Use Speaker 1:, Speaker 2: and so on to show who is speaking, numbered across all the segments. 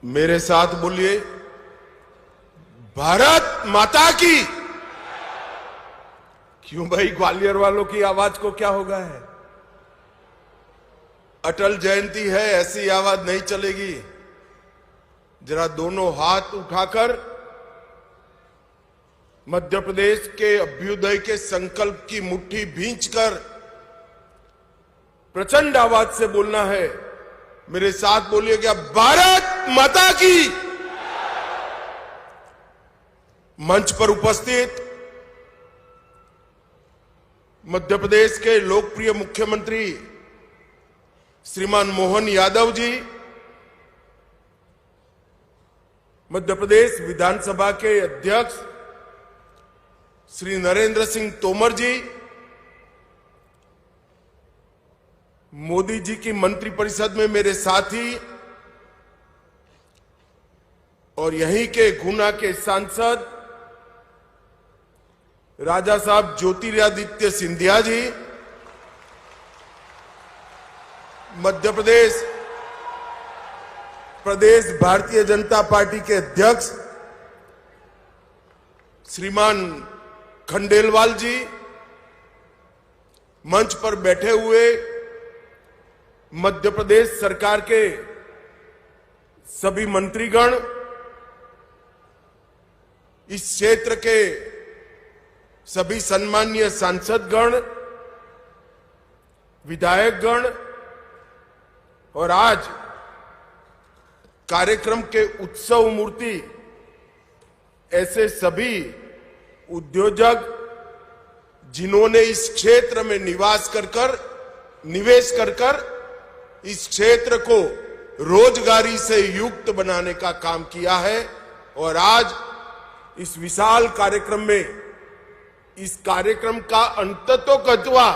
Speaker 1: मेरे साथ बोलिए, भारत माता की। क्यों भाई, ग्वालियर वालों की आवाज को क्या हो गया है? अटल जयंती है, ऐसी आवाज नहीं चलेगी। जरा दोनों हाथ उठाकर मध्य प्रदेश के अभ्युदय के संकल्प की मुट्ठी भींचकर प्रचंड आवाज से बोलना है। मेरे साथ बोलिएगा, भारत माता की। मंच पर उपस्थित मध्य प्रदेश के लोकप्रिय मुख्यमंत्री श्रीमान मोहन यादव जी, मध्य प्रदेश विधानसभा के अध्यक्ष श्री नरेंद्र सिंह तोमर जी, मोदी जी की मंत्रिपरिषद में मेरे साथी और यहीं के गुना के सांसद राजा साहब ज्योतिरादित्य सिंधिया जी, मध्य प्रदेश भारतीय जनता पार्टी के अध्यक्ष श्रीमान खंडेलवाल जी, मंच पर बैठे हुए मध्य प्रदेश सरकार के सभी मंत्रीगण, इस क्षेत्र के सभी सम्मानीय सांसदगण, विधायकगण और आज कार्यक्रम के उत्सव मूर्ति ऐसे सभी उद्योजक जिन्होंने इस क्षेत्र में निवेश कर इस क्षेत्र को रोजगारी से युक्त बनाने का काम किया है। और आज इस विशाल कार्यक्रम में, इस कार्यक्रम का अंततोगत्वा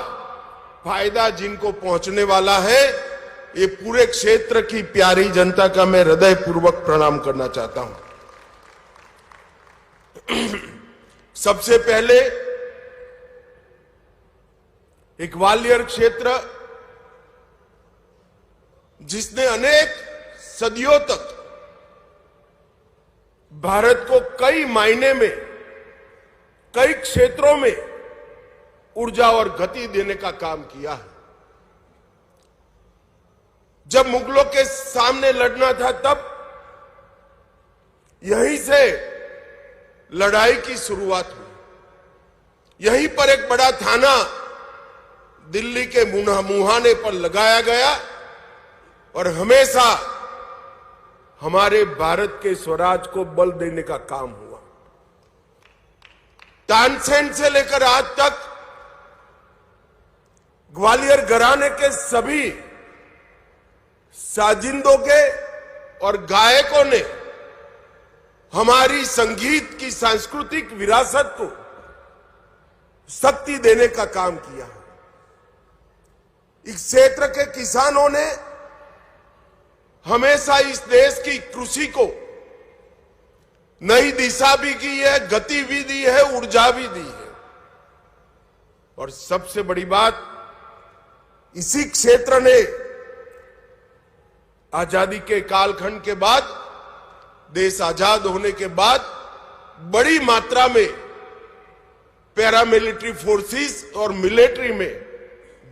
Speaker 1: फायदा जिनको पहुंचने वाला है, ये पूरे क्षेत्र की प्यारी जनता का मैं हृदयपूर्वक प्रणाम करना चाहता हूं। सबसे पहले एक ग्वालियर क्षेत्र जिसने अनेक सदियों तक भारत को कई मायने में, कई क्षेत्रों में ऊर्जा और गति देने का काम किया है। जब मुगलों के सामने लड़ना था, तब यहीं से लड़ाई की शुरुआत हुई। यहीं पर एक बड़ा थाना दिल्ली के मुहाने पर लगाया गया और हमेशा हमारे भारत के स्वराज को बल देने का काम हुआ। तानसेन से लेकर आज तक ग्वालियर घराने के सभी साजिंदों के और गायकों ने हमारी संगीत की सांस्कृतिक विरासत को शक्ति देने का काम किया है। इस क्षेत्र के किसानों ने हमेशा इस देश की कृषि को नई दिशा भी की है, गति भी दी है, ऊर्जा भी दी है। और सबसे बड़ी बात, इसी क्षेत्र ने आजादी के कालखंड के बाद, देश आजाद होने के बाद बड़ी मात्रा में पैरामिलिट्री फोर्सेस और मिलिट्री में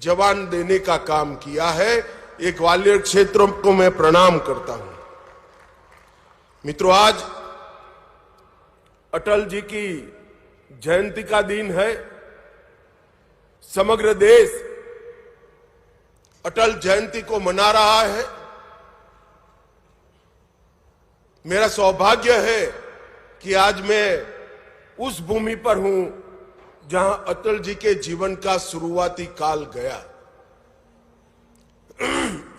Speaker 1: जवान देने का काम किया है। एक ग्वालियर क्षेत्र को मैं प्रणाम करता हूं। मित्रों, आज अटल जी की जयंती का दिन है। समग्र देश अटल जयंती को मना रहा है। मेरा सौभाग्य है कि आज मैं उस भूमि पर हूं जहां अटल जी के जीवन का शुरुआती काल गया।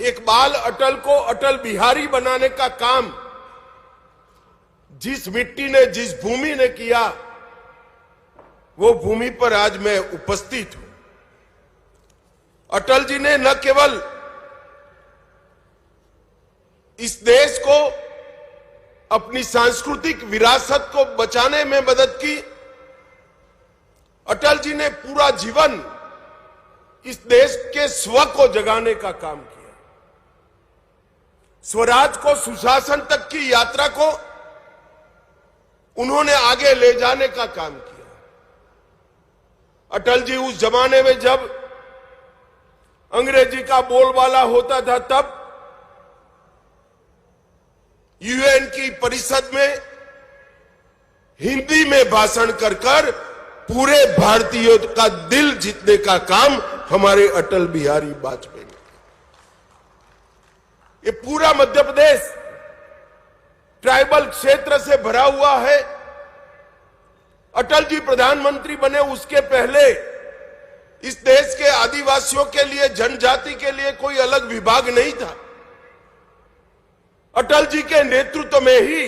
Speaker 1: एक बाल अटल को अटल बिहारी बनाने का काम जिस मिट्टी ने, जिस भूमि ने किया, वो भूमि पर आज मैं उपस्थित हूं। अटल जी ने न केवल इस देश को, अपनी सांस्कृतिक विरासत को बचाने में मदद की, अटल जी ने पूरा जीवन इस देश के स्व को जगाने का काम किया। स्वराज को, सुशासन तक की यात्रा को उन्होंने आगे ले जाने का काम किया। अटल जी उस जमाने में जब अंग्रेजी का बोलबाला होता था, तब यूएन की परिषद में हिंदी में भाषण कर कर पूरे भारतीयों का दिल जीतने का काम हमारे अटल बिहारी वाजपेयी ने किया। ये पूरा मध्य प्रदेश ट्राइबल क्षेत्र से भरा हुआ है। अटल जी प्रधानमंत्री बने उसके पहले इस देश के आदिवासियों के लिए, जनजाति के लिए कोई अलग विभाग नहीं था। अटल जी के नेतृत्व में ही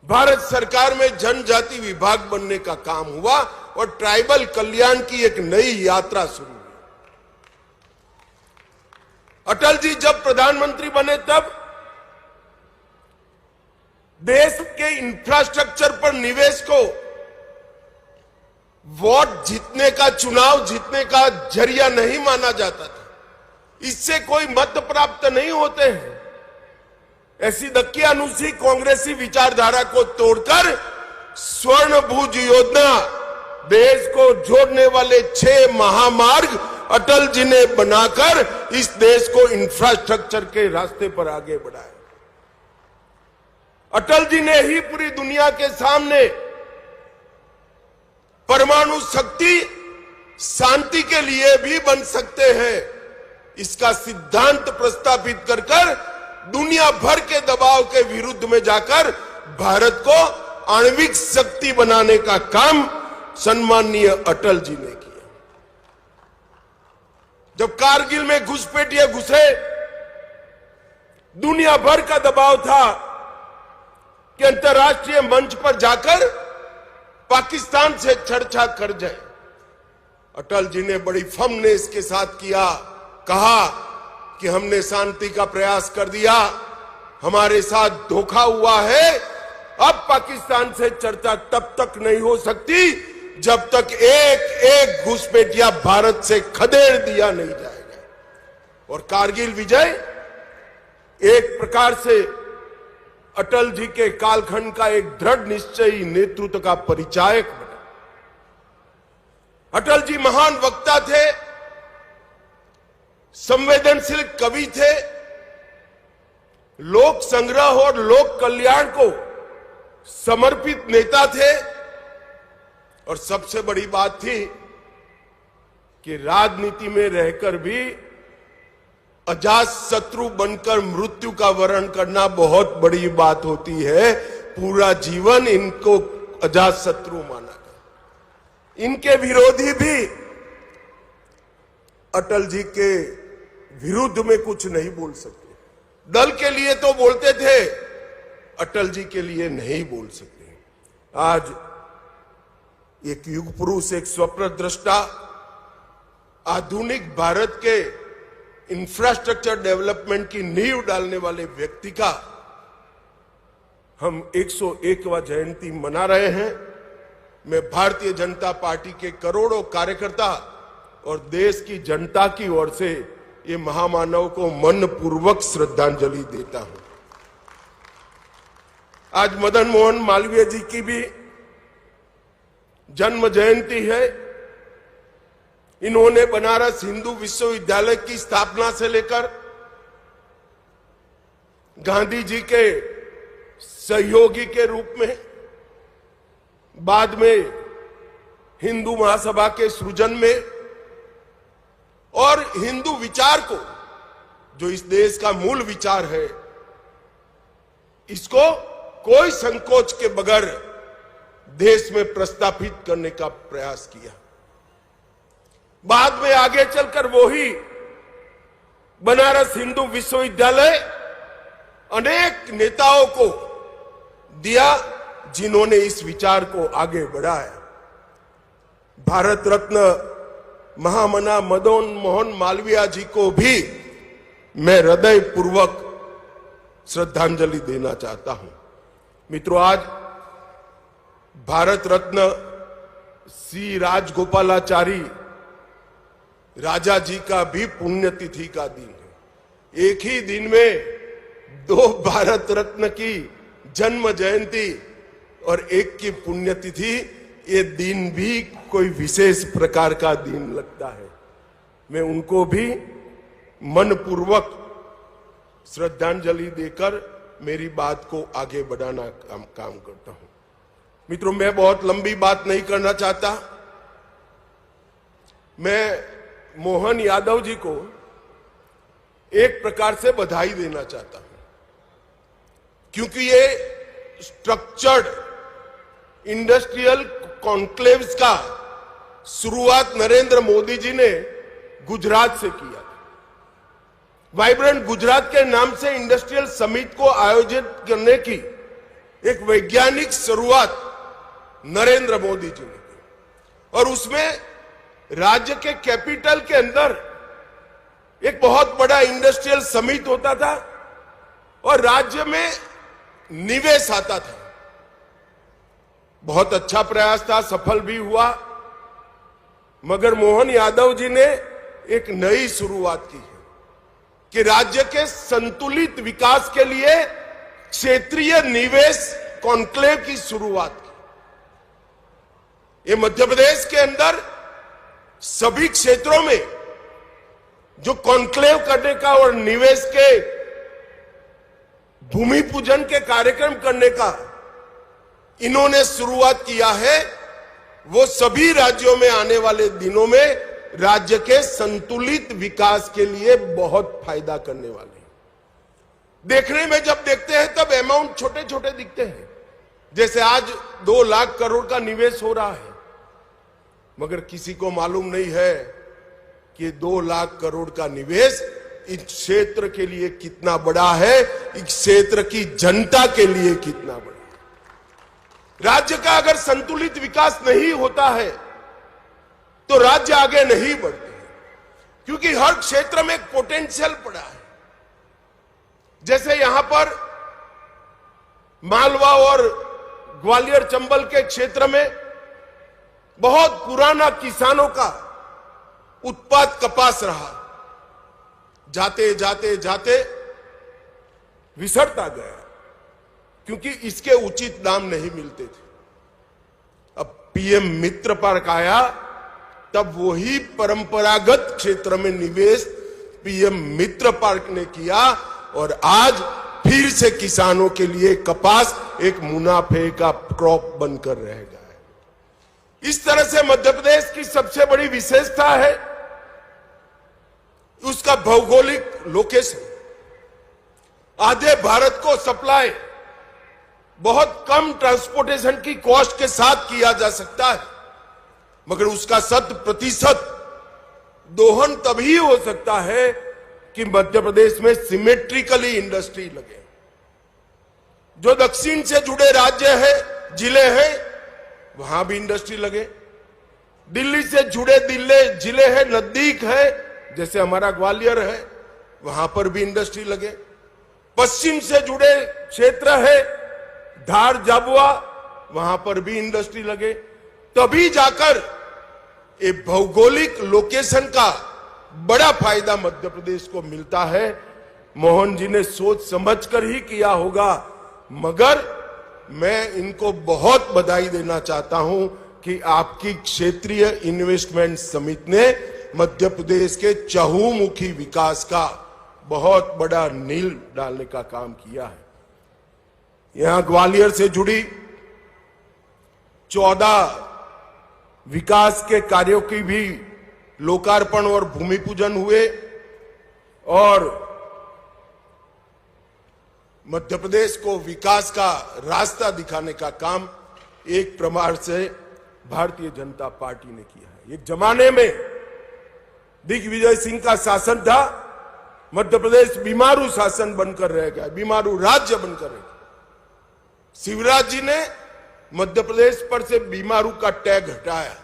Speaker 1: भारत सरकार में जनजाति विभाग बनने का काम हुआ और ट्राइबल कल्याण की एक नई यात्रा शुरू हुई। अटल जी जब प्रधानमंत्री बने तब देश के इंफ्रास्ट्रक्चर पर निवेश को वोट जीतने का, चुनाव जीतने का जरिया नहीं माना जाता था। इससे कोई मत प्राप्त नहीं होते हैं। ऐसी दकियानुसी कांग्रेसी विचारधारा को तोड़कर स्वर्णभुज योजना, देश को जोड़ने वाले 6 महामार्ग अटल जी ने बनाकर इस देश को इंफ्रास्ट्रक्चर के रास्ते पर आगे बढ़ाया। अटल जी ने ही पूरी दुनिया के सामने परमाणु शक्ति शांति के लिए भी बन सकते हैं, इसका सिद्धांत प्रस्तावित कर कर दुनिया भर के दबाव के विरुद्ध में जाकर भारत को आणविक शक्ति बनाने का काम सम्माननीय अटल जी ने किया। जब कारगिल में घुसपैठिए घुसे, दुनिया भर का दबाव था कि अंतर्राष्ट्रीय मंच पर जाकर पाकिस्तान से चर्चा कर जाए। अटल जी ने बड़ी फर्मनेस के साथ किया, कहा कि हमने शांति का प्रयास कर दिया, हमारे साथ धोखा हुआ है। अब पाकिस्तान से चर्चा तब तक नहीं हो सकती जब तक एक एक घुसपैठिया भारत से खदेड़ दिया नहीं जाएगा। और कारगिल विजय एक प्रकार से अटल जी के कालखंड का एक दृढ़ निश्चयी नेतृत्व का परिचायक बना। अटल जी महान वक्ता थे, संवेदनशील कवि थे, लोक संग्रह और लोक कल्याण को समर्पित नेता थे। और सबसे बड़ी बात थी कि राजनीति में रहकर भी अजात शत्रु बनकर मृत्यु का वरण करना बहुत बड़ी बात होती है। पूरा जीवन इनको अजात शत्रु माना गया। इनके विरोधी भी अटल जी के विरुद्ध में कुछ नहीं बोल सकते। दल के लिए तो बोलते थे, अटल जी के लिए नहीं बोल सकते। आज एक युग पुरुष, एक स्वप्न दृष्टा, आधुनिक भारत के इंफ्रास्ट्रक्चर डेवलपमेंट की नींव डालने वाले व्यक्ति का हम 101वां जयंती मना रहे हैं। मैं भारतीय जनता पार्टी के करोड़ों कार्यकर्ता और देश की जनता की ओर से ये महामानव को मनपूर्वक श्रद्धांजलि देता हूं। आज मदन मोहन मालवीय जी की भी जन्म जयंती है। इन्होंने बनारस हिंदू विश्वविद्यालय की स्थापना से लेकर गांधी जी के सहयोगी के रूप में, बाद में हिंदू महासभा के सृजन में और हिंदू विचार को, जो इस देश का मूल विचार है, इसको कोई संकोच के बगैर देश में प्रस्तावित करने का प्रयास किया। बाद में आगे चलकर वो ही बनारस हिंदू विश्वविद्यालय अनेक नेताओं को दिया जिन्होंने इस विचार को आगे बढ़ाया। भारत रत्न महामना मदन मोहन मालवीय जी को भी मैं हृदय पूर्वक श्रद्धांजलि देना चाहता हूं। मित्रों, आज भारत रत्न श्री राजगोपालाचारी राजा जी का भी पुण्यतिथि का दिन है। एक ही दिन में 2 भारत रत्न की जन्म जयंती और एक की पुण्यतिथि, ये दिन भी कोई विशेष प्रकार का दिन लगता है। मैं उनको भी मनपूर्वक श्रद्धांजलि देकर मेरी बात को आगे बढ़ाना काम करता हूं। मित्रों, मैं बहुत लंबी बात नहीं करना चाहता। मैं मोहन यादव जी को एक प्रकार से बधाई देना चाहता हूं, क्योंकि ये स्ट्रक्चर्ड इंडस्ट्रियल कॉन्क्लेव्स का शुरुआत नरेंद्र मोदी जी ने गुजरात से किया था। वाइब्रेंट गुजरात के नाम से इंडस्ट्रियल समिट को आयोजित करने की एक वैज्ञानिक शुरुआत नरेंद्र मोदी जी ने की, और उसमें राज्य के कैपिटल के अंदर एक बहुत बड़ा इंडस्ट्रियल समिट होता था और राज्य में निवेश आता था। बहुत अच्छा प्रयास था, सफल भी हुआ, मगर मोहन यादव जी ने एक नई शुरुआत की है कि राज्य के संतुलित विकास के लिए क्षेत्रीय निवेश कॉन्क्लेव की शुरुआत की। ये मध्य प्रदेश के अंदर सभी क्षेत्रों में जो कॉन्क्लेव करने का और निवेश के भूमि पूजन के कार्यक्रम करने का इन्होंने शुरुआत किया है, वो सभी राज्यों में आने वाले दिनों में राज्य के संतुलित विकास के लिए बहुत फायदा करने वाले हैं। देखने में जब देखते हैं तब अमाउंट छोटे छोटे दिखते हैं, जैसे आज 2 लाख करोड़ का निवेश हो रहा है, मगर किसी को मालूम नहीं है कि 2 लाख करोड़ का निवेश इस क्षेत्र के लिए कितना बड़ा है, इस क्षेत्र की जनता के लिए कितना बड़ा है। राज्य का अगर संतुलित विकास नहीं होता है तो राज्य आगे नहीं बढ़ते हैं, क्योंकि हर क्षेत्र में एक पोटेंशियल पड़ा है। जैसे यहां पर मालवा और ग्वालियर चंबल के क्षेत्र में बहुत पुराना किसानों का उत्पाद कपास रहा, जाते जाते जाते विसरता गया, क्योंकि इसके उचित दाम नहीं मिलते थे। अब पीएम मित्र पार्क आया, तब वही परंपरागत क्षेत्र में निवेश पीएम मित्र पार्क ने किया और आज फिर से किसानों के लिए कपास एक मुनाफे का क्रॉप बनकर रहेगा। इस तरह से मध्य प्रदेश की सबसे बड़ी विशेषता है उसका भौगोलिक लोकेशन। आधे भारत को सप्लाई बहुत कम ट्रांसपोर्टेशन की कॉस्ट के साथ किया जा सकता है, मगर उसका 100% दोहन तभी हो सकता है कि मध्य प्रदेश में सिमेट्रिकली इंडस्ट्री लगे। जो दक्षिण से जुड़े राज्य है, जिले हैं, वहां भी इंडस्ट्री लगे। दिल्ली से जुड़े जिले हैं, नजदीक है, जैसे हमारा ग्वालियर है, वहां पर भी इंडस्ट्री लगे। पश्चिम से जुड़े क्षेत्र है, धार झाबुआ, वहां पर भी इंडस्ट्री लगे। तभी जाकर ये भौगोलिक लोकेशन का बड़ा फायदा मध्य प्रदेश को मिलता है। मोहन जी ने सोच समझकर ही किया होगा, मगर मैं इनको बहुत बधाई देना चाहता हूं कि आपकी क्षेत्रीय इन्वेस्टमेंट समिति ने मध्य प्रदेश के चहुमुखी विकास का बहुत बड़ा नींव डालने का काम किया है। यहां ग्वालियर से जुड़ी 14 विकास के कार्यों की भी लोकार्पण और भूमि पूजन हुए और मध्य प्रदेश को विकास का रास्ता दिखाने का काम एक प्रकार से भारतीय जनता पार्टी ने किया है। एक जमाने में दिग्विजय सिंह का शासन था, मध्य प्रदेश बीमारू शासन बनकर रह गया, बीमारू राज्य बनकर रह गया। शिवराज जी ने मध्य प्रदेश पर से बीमारू का टैग हटाया,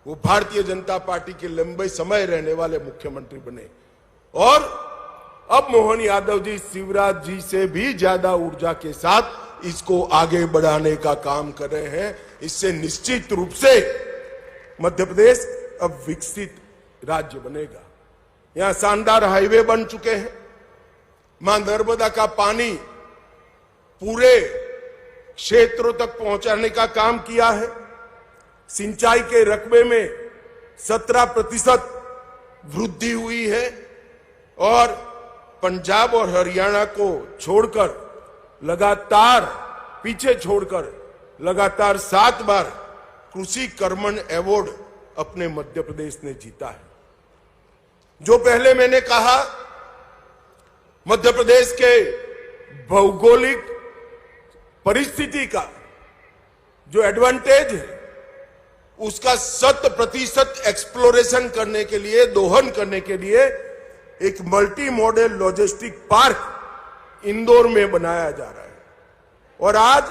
Speaker 1: वो भारतीय जनता पार्टी के लंबे समय रहने वाले मुख्यमंत्री बने और अब मोहन यादव जी शिवराज जी से भी ज्यादा ऊर्जा के साथ इसको आगे बढ़ाने का काम कर रहे हैं। इससे निश्चित रूप से मध्य प्रदेश अब विकसित राज्य बनेगा। यहां शानदार हाईवे बन चुके हैं, मां नर्मदा का पानी पूरे क्षेत्रों तक पहुंचाने का काम किया है। सिंचाई के रकबे में 17% वृद्धि हुई है और पंजाब और हरियाणा को छोड़कर लगातार पीछे छोड़कर लगातार 7 बार कृषि कर्मण अवार्ड अपने मध्य प्रदेश ने जीता है। जो पहले मैंने कहा, मध्य प्रदेश के भौगोलिक परिस्थिति का जो एडवांटेज है उसका 100% एक्सप्लोरेशन करने के लिए, दोहन करने के लिए एक multi modal logistic park Indore में बनाया जा रहा है। और आज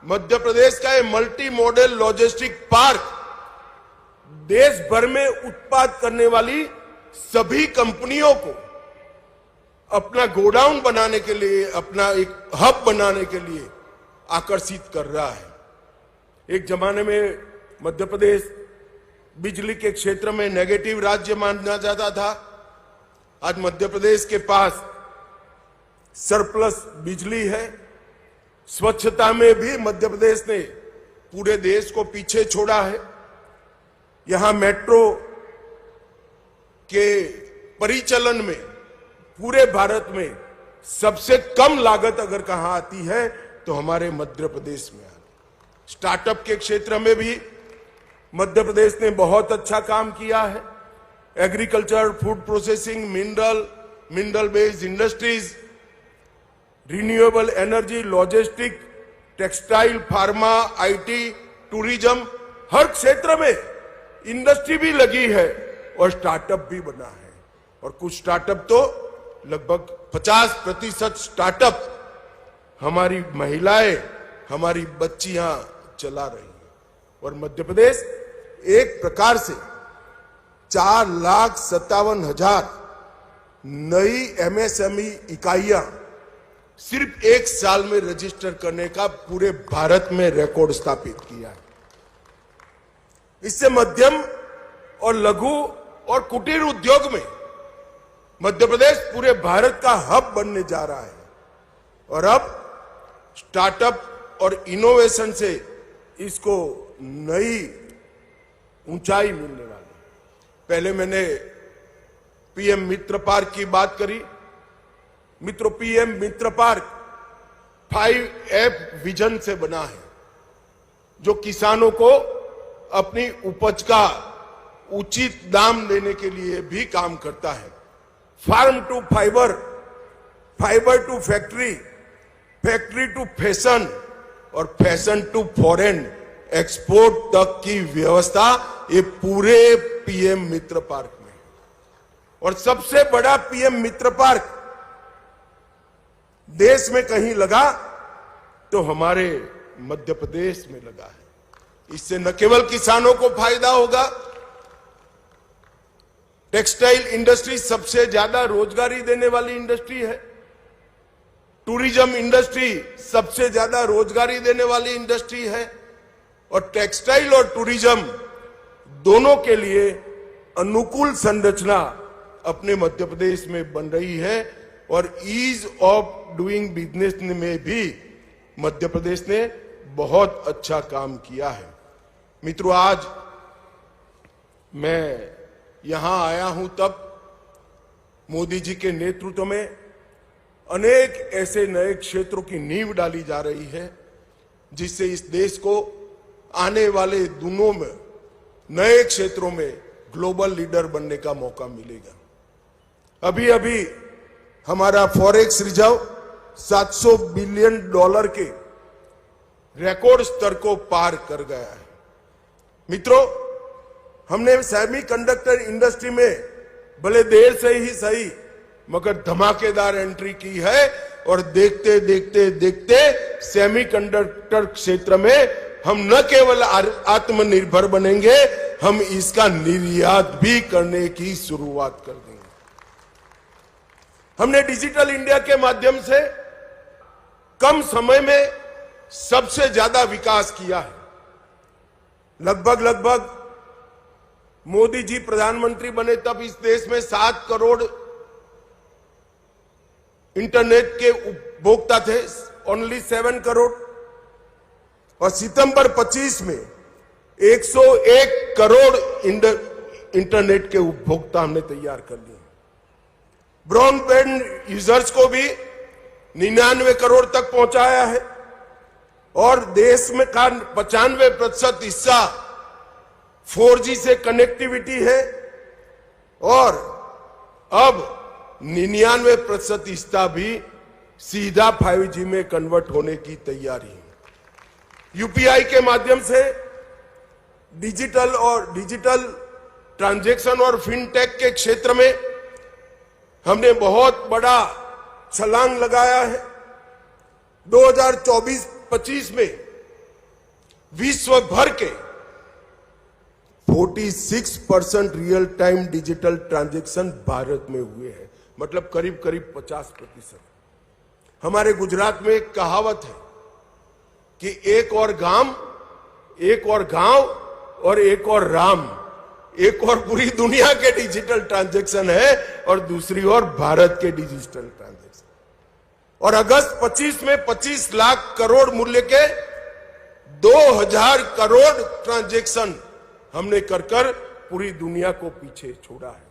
Speaker 1: मध्य प्रदेश का ये मल्टी मॉडल लॉजिस्टिक पार्क देश भर में उत्पाद करने वाली सभी कंपनियों को अपना गोडाउन बनाने के लिए, अपना एक हब बनाने के लिए आकर्षित कर रहा है। एक जमाने में मध्य प्रदेश बिजली के क्षेत्र में नेगेटिव राज्य माना जाता था। आज मध्य प्रदेश के पास सरप्लस बिजली है। स्वच्छता में भी मध्य प्रदेश ने पूरे देश को पीछे छोड़ा है। यहां मेट्रो के परिचालन में पूरे भारत में सबसे कम लागत अगर कहां आती है तो हमारे मध्य प्रदेश में आती है। स्टार्टअप के क्षेत्र में भी मध्य प्रदेश ने बहुत अच्छा काम किया है। Agriculture, food processing, mineral based industries, renewable energy, logistic, textile, pharma, IT, tourism, हर क्षेत्र में इंडस्ट्री भी लगी है और स्टार्टअप भी बना है। और कुछ स्टार्टअप तो लगभग 50% स्टार्टअप हमारी महिलाएं, हमारी बच्चियां चला रही हैं। और मध्य प्रदेश एक प्रकार से 4,57,000 नई एमएसएमई इकाइयां सिर्फ एक साल में रजिस्टर करने का पूरे भारत में रिकॉर्ड स्थापित किया है। इससे मध्यम और लघु और कुटीर उद्योग में मध्य प्रदेश पूरे भारत का हब बनने जा रहा है। और अब स्टार्टअप और इनोवेशन से इसको नई ऊंचाई मिलने वाली है। पहले मैंने पीएम मित्र पार्क की बात करी। मित्रों, पीएम मित्र पार्क 5F विजन से बना है, जो किसानों को अपनी उपज का उचित दाम देने के लिए भी काम करता है। Farm to fibre, fibre to factory, factory to fashion और फैशन टू फॉरेन एक्सपोर्ट तक की व्यवस्था ये पूरे पीएम मित्र पार्क में। और सबसे बड़ा पीएम मित्र पार्क देश में कहीं लगा तो हमारे मध्य प्रदेश में लगा है। इससे न केवल किसानों को फायदा होगा, टेक्सटाइल इंडस्ट्री सबसे ज्यादा रोजगारी देने वाली इंडस्ट्री है। टूरिज्म इंडस्ट्री सबसे ज्यादा रोजगारी देने वाली इंडस्ट्री है। और टेक्सटाइल और टूरिज्म दोनों के लिए अनुकूल संरचना अपने मध्य प्रदेश में बन रही है। और ईज ऑफ डूइंग बिजनेस में भी मध्य प्रदेश ने बहुत अच्छा काम किया है। मित्रों, आज मैं यहां आया हूं तब मोदी जी के नेतृत्व में अनेक ऐसे नए क्षेत्रों की नींव डाली जा रही है, जिससे इस देश को आने वाले दिनों में नए क्षेत्रों में ग्लोबल लीडर बनने का मौका मिलेगा। अभी अभी हमारा फॉरेक्स रिजर्व $700 बिलियन के रिकॉर्ड स्तर को पार कर गया है। मित्रों, हमने सेमीकंडक्टर इंडस्ट्री में भले देर से ही सही मगर धमाकेदार एंट्री की है। और देखते देखते देखते सेमीकंडक्टर क्षेत्र में हम न केवल आत्मनिर्भर बनेंगे, हम इसका निर्यात भी करने की शुरुआत कर देंगे। हमने डिजिटल इंडिया के माध्यम से कम समय में सबसे ज्यादा विकास किया है। लगभग मोदी जी प्रधानमंत्री बने तब इस देश में 7 करोड़ इंटरनेट के उपभोक्ता थे, ओनली 7 करोड़, और सितंबर 25 में 101 करोड़ इंटरनेट के उपभोक्ता हमने तैयार कर लिए। ब्रॉडबैंड यूजर्स को भी 99 करोड़ तक पहुंचाया है, और देश में का 95% हिस्सा 4G से कनेक्टिविटी है, और अब 99% हिस्सा भी सीधा 5G में कन्वर्ट होने की तैयारी है। यूपीआई के माध्यम से डिजिटल ट्रांजैक्शन और फिनटेक के क्षेत्र में हमने बहुत बड़ा छलांग लगाया है। 2024-25 में विश्व भर के 46% real time digital transaction Bharat में हुए हैं, मतलब करीब करीब 50%। हमारे गुजरात में एक कहावत है कि एक और गांव और एक और राम, एक और पूरी दुनिया के डिजिटल ट्रांजैक्शन है और दूसरी ओर भारत के डिजिटल ट्रांजैक्शन। और अगस्त 25 में 25 लाख करोड़ मूल्य के 2000 करोड़ ट्रांजैक्शन हमने कर पूरी दुनिया को पीछे छोड़ा है।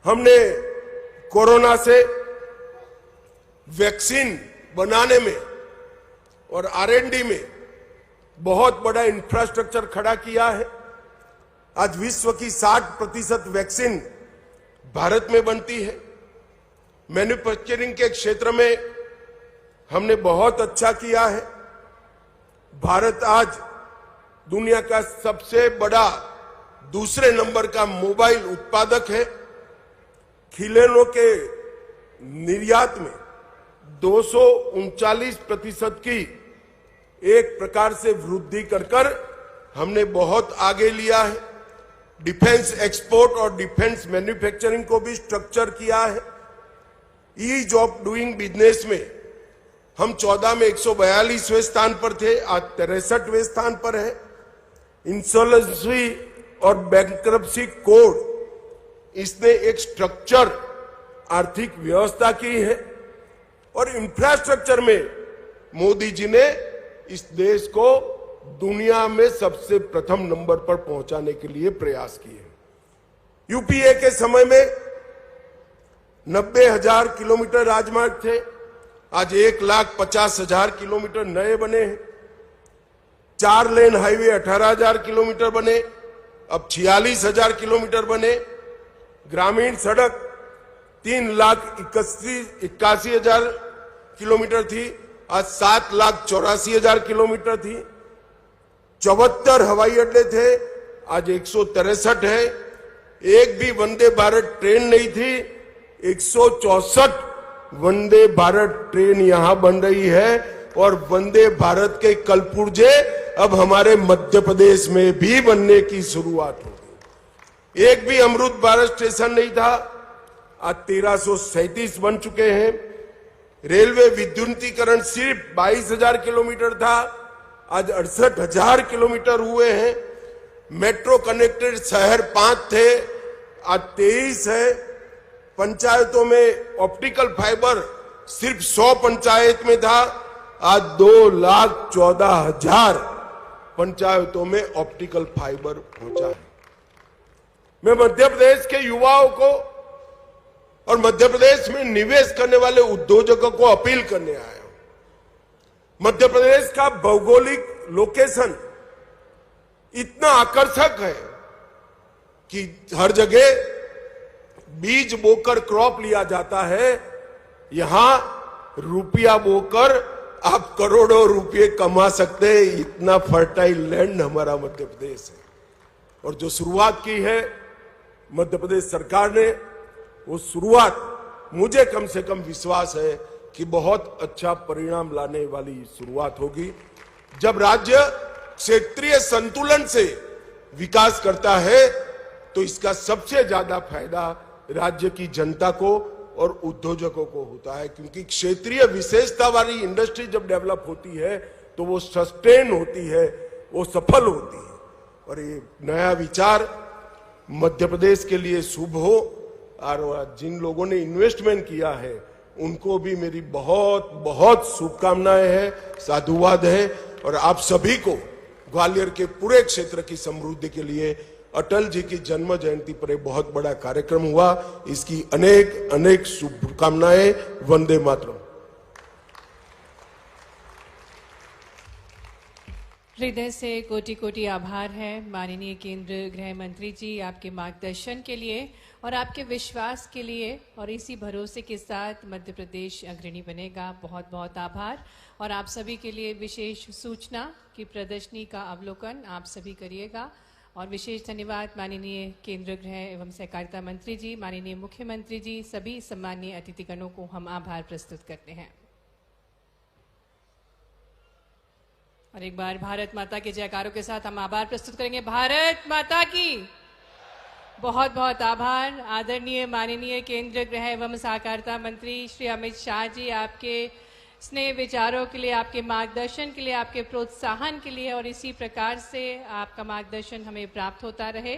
Speaker 1: हमने कोरोना से वैक्सीन बनाने में और R&D में बहुत बड़ा इंफ्रास्ट्रक्चर खड़ा किया है। आज विश्व की 60% वैक्सीन भारत में बनती है। मैन्युफैक्चरिंग के क्षेत्र में हमने बहुत अच्छा किया है। भारत आज दुनिया का सबसे बड़ा दूसरे नंबर का मोबाइल उत्पादक है। खिलौनों के निर्यात में 239% की एक प्रकार से वृद्धि कर हमने बहुत आगे लिया है। डिफेंस एक्सपोर्ट और डिफेंस मैन्युफैक्चरिंग को भी स्ट्रक्चर किया है। ईज ऑफ डूइंग बिजनेस में हम 14 में 142वें स्थान पर थे, आज 63वें स्थान पर है। इंसॉल्वेंसी और बैंक्रप्सी कोड, इसने एक स्ट्रक्चर आर्थिक व्यवस्था की है। और इंफ्रास्ट्रक्चर में मोदी जी ने इस देश को दुनिया में सबसे प्रथम नंबर पर पहुंचाने के लिए प्रयास किए। यूपीए के समय में 90,000 किलोमीटर राजमार्ग थे, आज 1,50,000 किलोमीटर नए बने हैं। 4 लेन हाईवे 18,000 किलोमीटर बने, अब 46,000 किलोमीटर बने। ग्रामीण सड़क 3,81,000 किलोमीटर थी, आज 7,84,000 किलोमीटर थी। 74 हवाई अड्डे थे, आज 163 है। एक भी वंदे भारत ट्रेन नहीं थी, 164 वंदे भारत ट्रेन यहां बन रही है। और वंदे भारत के कलपुर्जे अब हमारे मध्य प्रदेश में भी बनने की शुरुआत हो गई। एक भी अमृत भारत स्टेशन नहीं था, आज 1337 बन चुके हैं। रेलवे विद्युतीकरण सिर्फ 22,000 किलोमीटर था, आज 68,000 किलोमीटर हुए हैं। मेट्रो कनेक्टेड शहर 5 थे, आज 23 है। पंचायतों में ऑप्टिकल फाइबर सिर्फ 100 पंचायत में था, आज 2,14,000 पंचायतों में ऑप्टिकल फाइबर पहुंचा है। मैं मध्य प्रदेश के युवाओं को और मध्य प्रदेश में निवेश करने वाले उद्योजकों को अपील करने आया हूं। मध्य प्रदेश का भौगोलिक लोकेशन इतना आकर्षक है कि हर जगह बीज बोकर क्रॉप लिया जाता है। यहां रुपया बोकर आप करोड़ों रुपए कमा सकते हैं, इतना फर्टाइल लैंड हमारा मध्य प्रदेश है। और जो शुरुआत की है मध्य प्रदेश सरकार ने, वो शुरुआत मुझे कम से कम विश्वास है कि बहुत अच्छा परिणाम लाने वाली शुरुआत होगी। जब राज्य क्षेत्रीय संतुलन से विकास करता है तो इसका सबसे ज्यादा फायदा राज्य की जनता को और उद्योजकों को होता है, क्योंकि क्षेत्रीय विशेषता वाली इंडस्ट्री जब डेवलप होती है तो वो सस्टेन होती है, वो सफल होती है। और ये नया विचार मध्य प्रदेश के लिए शुभ हो, और जिन लोगों ने इन्वेस्टमेंट किया है उनको भी मेरी बहुत बहुत शुभकामनाएं हैं, साधुवाद है। और आप सभी को ग्वालियर के पूरे क्षेत्र की समृद्धि के लिए अटल जी की जन्म जयंती पर एक बहुत बड़ा कार्यक्रम हुआ, इसकी अनेक अनेक शुभकामनाएं। वंदे मातरम।
Speaker 2: हृदय से कोटि कोटि आभार है माननीय केंद्रीय गृह मंत्री जी, आपके मार्गदर्शन के लिए और आपके विश्वास के लिए, और इसी भरोसे के साथ मध्य प्रदेश अग्रणी बनेगा। बहुत बहुत आभार। और आप सभी के लिए विशेष सूचना कि प्रदर्शनी का अवलोकन आप सभी करिएगा। और विशेष धन्यवाद माननीय केंद्रीय गृह एवं सहकारिता मंत्री जी, माननीय मुख्यमंत्री जी, सभी सम्मानीय अतिथिगणों को हम आभार प्रस्तुत करते हैं। और एक बार भारत माता के जयकारों के साथ हम आभार प्रस्तुत करेंगे। भारत माता की बहुत बहुत आभार। आदरणीय माननीय केंद्रीय गृह एवं सहकारिता मंत्री श्री अमित शाह जी, आपके स्नेह विचारों के लिए, आपके मार्गदर्शन के लिए, आपके प्रोत्साहन के लिए, और इसी प्रकार से आपका मार्गदर्शन हमें प्राप्त होता रहे।